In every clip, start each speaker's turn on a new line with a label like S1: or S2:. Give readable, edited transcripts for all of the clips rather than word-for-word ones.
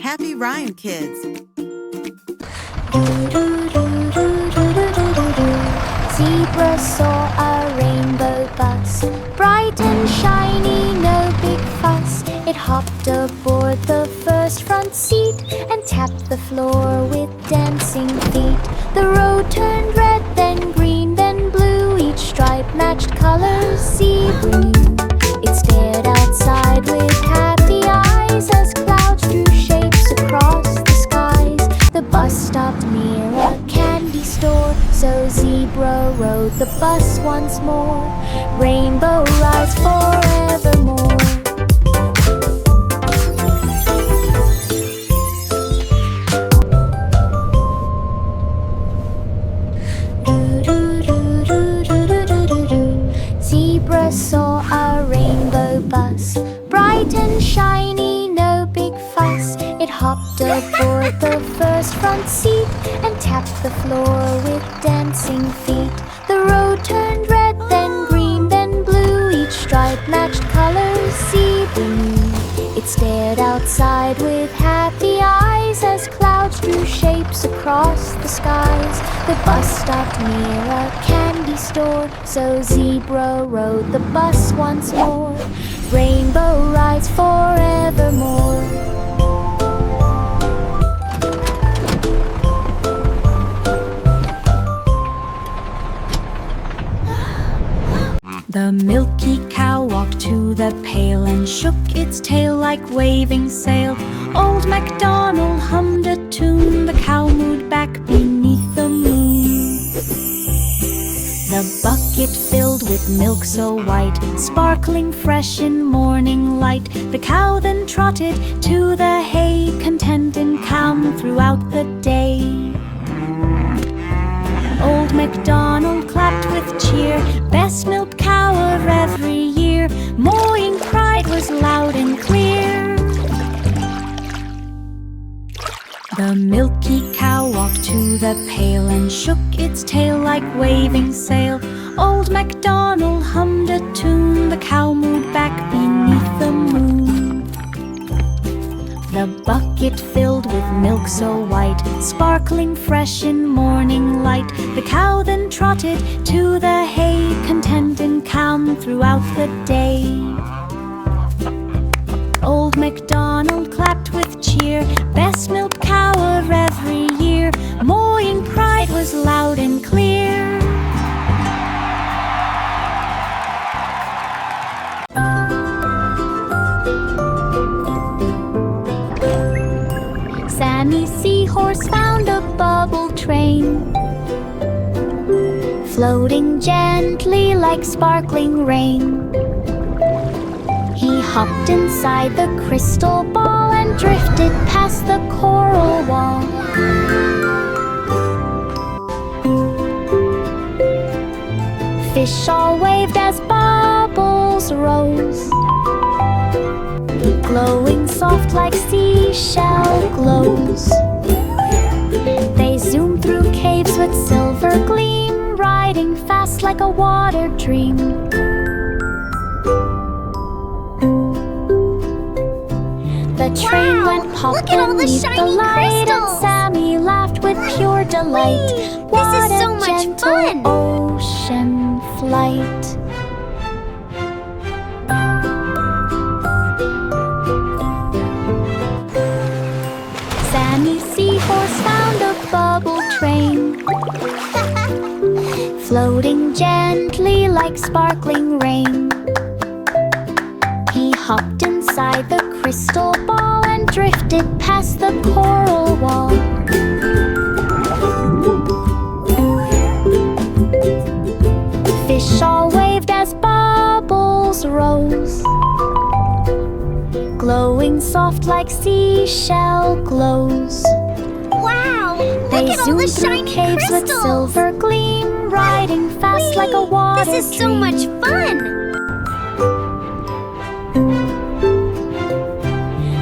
S1: happy rhyme, kids.
S2: Zebra saw a rainbow bus, bright and shiny, no big fuss. It hopped aboard the first front seat and tapped the floor with dancing feet. The road turned red, then green, then blue. Each stripe matched colors zebra knew. It stared outside with happy eyes as clouds drew shapes across the skies. The bus stopped near a candy store, so Zebra rode the bus once more. Rainbow rides forevermore. Zebra saw a rainbow bus, bright and shiny, no big fuss. It hopped aboard the first front seat and tapped the floor with dancing feet. The road turned red, then green, then blue. Each stripe matched colors zebra knew. It stared outside with happy eyes as clouds drew shapes across the skies. The bus stopped near a candy store, so Zebra rode the bus once more. Rainbow rides forevermore.
S3: The milky cow walked to the pail and shook its tail like waving sail. Old MacDonald hummed a tune, the cow moved back beneath the moon. The bucket filled with milk so white, sparkling fresh in morning light. The cow then trotted to the hay, content and calm throughout the day. Old MacDonald clapped with cheer, best milked cow of every year. Mooing pride was loud and clear. The milky cow walked to the pail and shook its tail like waving sail. Old MacDonald hummed a tune, the cow moved back beneath the moon. The bucket filled with milk so white, sparkling fresh in morning light. The cow then trotted to the hay, content and calm throughout the day. Old MacDonald clapped with cheer, best milked cow of every year. Mooing pride was loud and clear. Sammy Seahorse found a bubble train, floating gently like sparkling rain. He hopped inside the crystal ball and drifted past the coral wall. Fish all waved as bubbles rose, glowing soft like seashell glows. They zoomed through caves with silver gleam, riding fast like a water dream. The train went pop beneath the light, and Sammy laughed with pure delight. What
S2: This is so
S3: a
S2: much
S3: gentle
S2: fun!
S3: ocean flight. Sammy Seahorse found a bubble train, floating gently like sparkling rain. He hopped inside the crystal ball and drifted past the coral wall. Fish all waved as bubbles rose, glowing soft like seashell glows.
S2: Wow!
S3: They
S2: Look at all the
S3: zoomed through
S2: shiny
S3: caves with
S2: crystals!
S3: silver gleam, riding fast like a water
S2: This is so
S3: dream.
S2: much fun!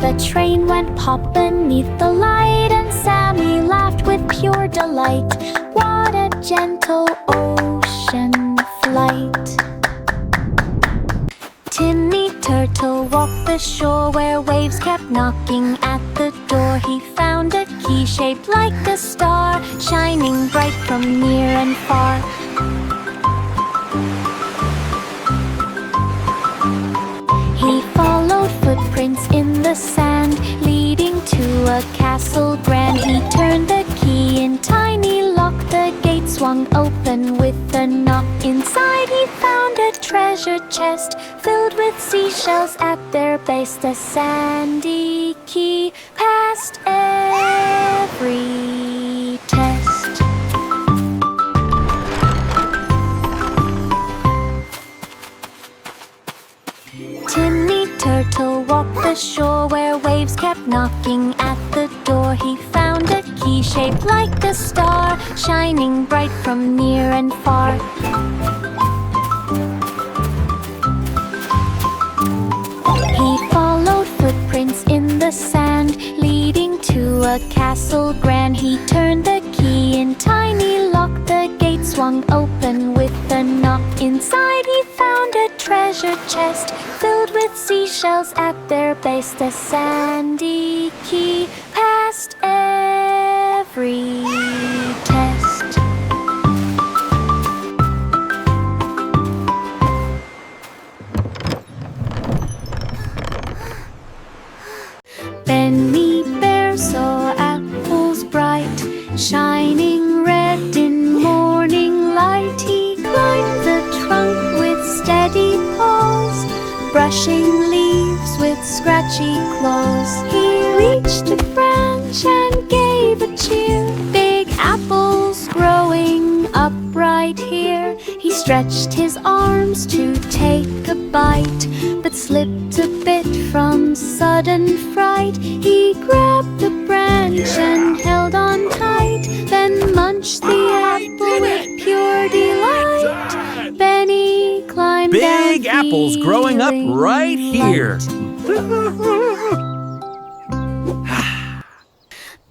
S3: The train went pop beneath the light, and Sammy laughed with pure delight. What a gentle ocean flight. Tinny Turtle walked the shore where waves kept knocking at the
S2: door he found a key shaped like a star, shining bright from near and far. He followed footprints in the sand, leading to a castle grand. He turned the key in tiny lock, the gate swung open with a knock. Inside he found a treasure chest filled with seashells at their base. The sandy key passed every test. Timmy Turtle walked the shore where waves kept knocking at the door. He found a key shaped like a star, shining bright from near and far. He followed footprints in the sand, leading to a castle grand. He turned the key in tiny lock, the gate swung open with a knock. Inside he found a treasure chest filled with seashells at their base. The sandy key passed every test. Benny Bear saw apples bright, shining red in morning light. He climbed the trunk with steady paws, brushing leaves with scratchy claws. He reached a branch and gave a cheer. Big apples growing up right here. He stretched his arms to take a bite, but slipped a bit from sudden fright. He grabbed the branch and held on tight, then munched the apple with pure delight. Benny climbed down,
S1: Big apples growing up right here.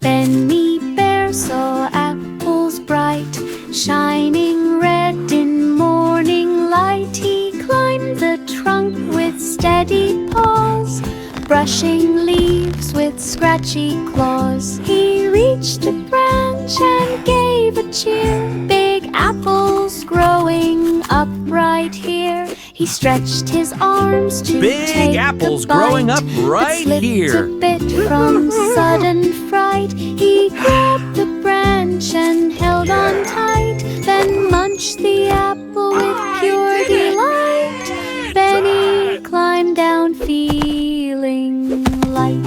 S2: Benny Bear saw apples bright, shining red in morning light. He climbed the trunk with steady paws, brushing leaves with scratchy claws. He reached a branch and gave a cheer. Big apples growing up right here. He stretched his arms to
S1: Big
S2: take
S1: apples
S2: a bite,
S1: growing up right
S2: but
S1: here.
S2: slipped a bit from sudden fright. He grabbed the branch and held on tight, then munched the apple with pure delight. Benny climbed down feeling light.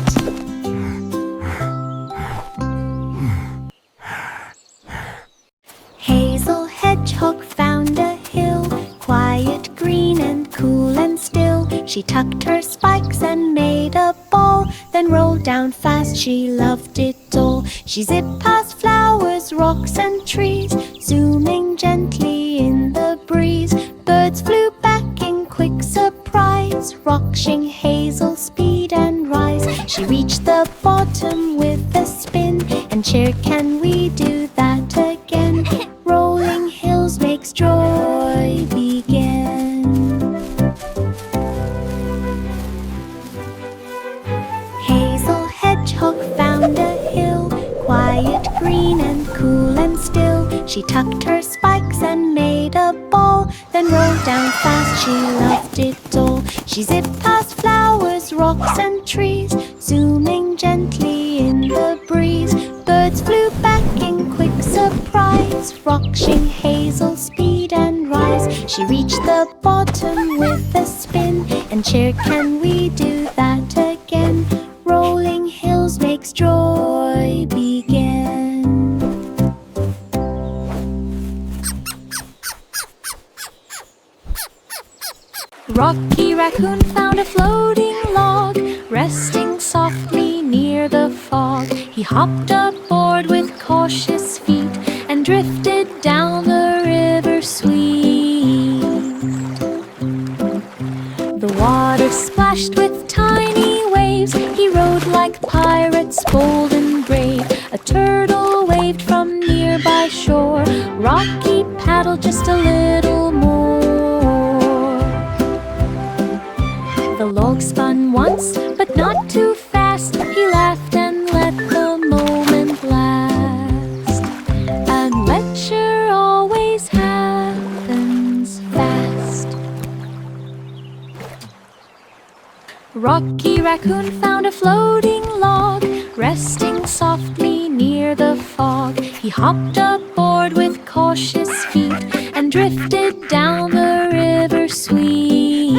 S2: Hazel Hedgehog found a hill, quiet, green, and cool and still. She tucked her spikes and made a ball, then rolled down fast. She loved it all. She zipped past flowers, rocks, and trees, zooming gently in the breeze. Birds flew back in quick surprise, watching Hazel speed and rise. She reached the bottom with a spin and cheered, "Can we do that again?" Rolling hills makes joy begin. Hazel Hedgehog found a hill, quiet, green, and cool and still. She tucked her spikes and made a ball, then rolled down fast. She loved it all. She zipped past flowers, rocks, and trees, zooming gently in the breeze. Birds flew back in quick surprise, watching Hazel speed and rise. She reached the bottom with a spin and cheered, "Can we do that again?" Rolling hills makes joy begin. Rocky Raccoon found a floating log, resting softly near the fog. He hopped aboard with cautious feet and drifted down the river sweet. The water splashed with tiny waves. He rode like pirates, bold and brave. A turtle waved from nearby shore. Rocky paddled just a little more. The log spun once, but not too fast. He laughed and
S3: Rocky Raccoon found a floating log, resting softly near the fog. He hopped aboard with cautious feet and drifted down the river sweet.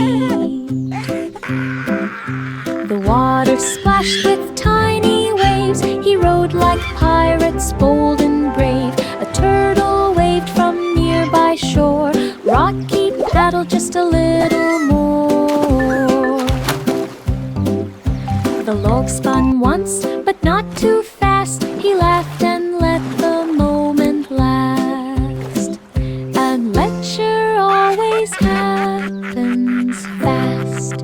S3: The water splashed with tiny waves. He rode like pirates, bold and brave. A turtle waved from nearby shore. Rocky paddled just a little more. The log spun once, but not too fast. He laughed and let the moment last. Adventure always happens fast.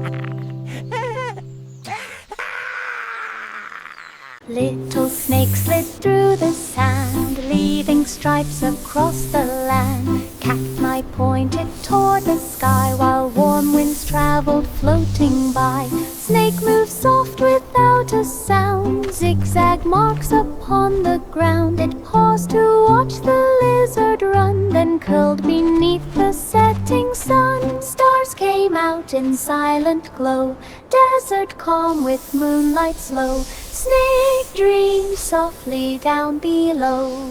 S3: Little snake slid through the sand, leaving stripes across the land. Cacti pointed toward the sky, while warm winds traveled floating by. Snake moved soft without a sound, zigzag marks upon the ground. It paused to watch the lizard run, then curled beneath the setting sun. Stars came out in silent glow, desert calm with moonlight slow. Snake dreamed softly down below.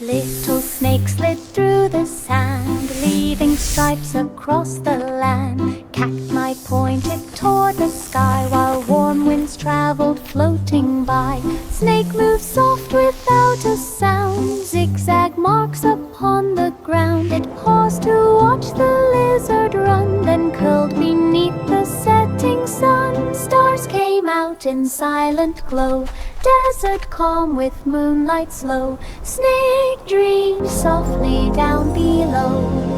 S3: Little snake slid through the sand, leaving stripes across the land. Cacti pointed toward the sky, while warm winds traveled floating by. Snake moved soft without a sound, zigzag marks upon the ground. It paused to watch the lizard run, then curled beneath the setting sun. Stars came out in silent glow, desert calm with moonlight slow. Snake dreamed softly down below.